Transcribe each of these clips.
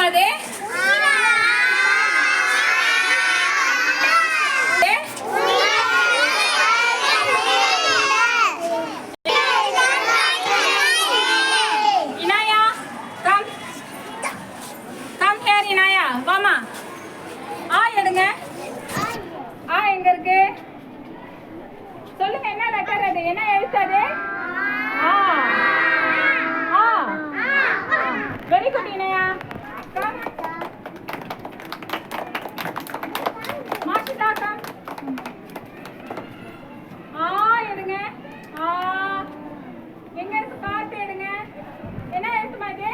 அது? இனாயா come come here இனாயா வாமா. ஆ எடுங்க. ஆ எங்க இருக்கு சொல்லுங்க. என்ன லெட்டர் அது? என்ன எழுத்து அது? ஆ ஆ very good Inaya. Come Mashitha come. ஆ எடுங்க. ஆ எங்க இருக்கு பார்த்து எடுங்க. என்ன எழுத்துமா இது?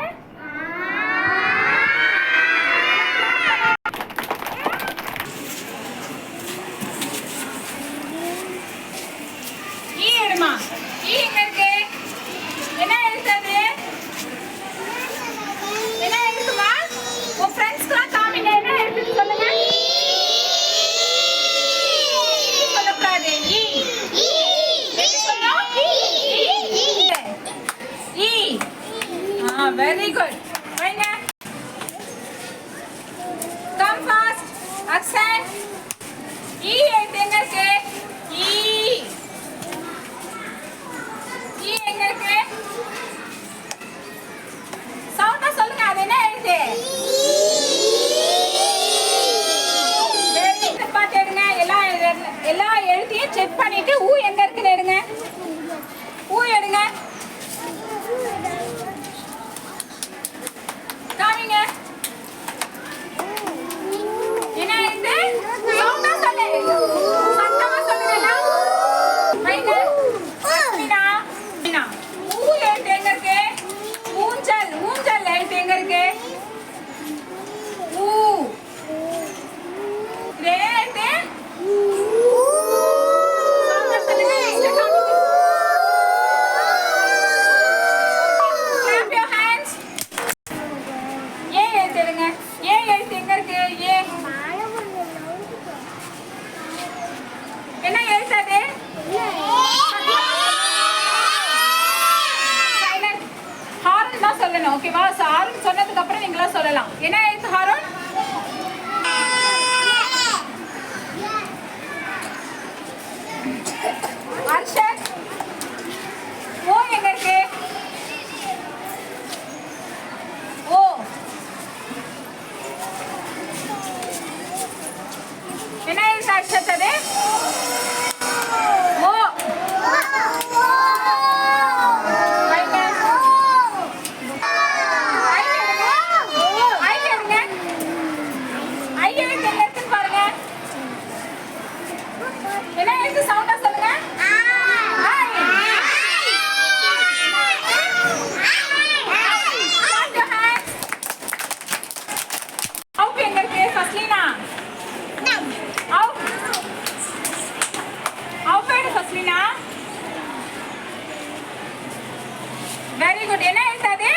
ஈ எடுமா. ஈ எங்க இருக்கு? என்ன எழுத்து அது? என்ன எழுத்துமா? உன் ஃப்ரெண்ட்ஸ்க்குலாம் காமிங்க. என்ன எழுத்துன்னு சொல்லுங்க. சொல்லக்கூடாது. ஈ எப்படி சொல்லணும்? ஈ. ஆ வெரி குட். வைங்க. Come fast. அக்ஷன். ஈ எழுத்து எங்க இருக்கு? ஈ. ஈ எங்க இருக்கு? சவுண்டா சொல்லுங்க. அது என்ன எழுத்து? Very good. பார்த்து எடுங்க. எல்லா எழுத்தையும் செக் பண்ணிட்டு ஊ எங்க இருக்குன்னு எடுங்க. ஊ எடுங்க. காமிங்க. என்ன எழுத்து? சவுண்டா சொல்லு. சத்தமா சொல்லுங்க. வைங்க. அஸ்மினா. அஸ்மினா. ஊ எழுத்து எங்க இருக்கு? ஊஞ்சல். ஊஞ்சல் எழுத்து எங்க இருக்கு? ஊ. இதே எழுத்து? சவுண்டா சொல்லுங்க. நெக்ஸ்ட் காமிங்க. Clap your hands. ஏ எழுத்து எடுங்க. ஏ எழுத்து எங்க இருக்கு? ஏ. என்ன எழுத்து அது? சைலண்ட். ஹாரன் தான் சொல்லணும். ஓகேவா? ஹாரன் சொன்னதுக்கு அப்புறம் நீங்களா சொல்லலாம். என்ன எழுத்து ஹாரன்? அர்ஷத். ஓ எங்க இருக்கு? ஓ. என்ன எழுத்து அர்ஷத் அது? ஓ. வைங்க. ஐ எடுங்க. ஐ எடுங்க. ஐ எழுத்து எங்க இருக்குன்னு பாருங்க. என்ன எழுத்து? சவுண்டா சொல்லுங்க. ஐ. Clap your hands. அவுப் எங்க இருக்கு? ஃபஸ்லீனா. அவுப். அவுப் எடு ஃபஸ்லீனா. Very good. என்ன எழுத்து அது?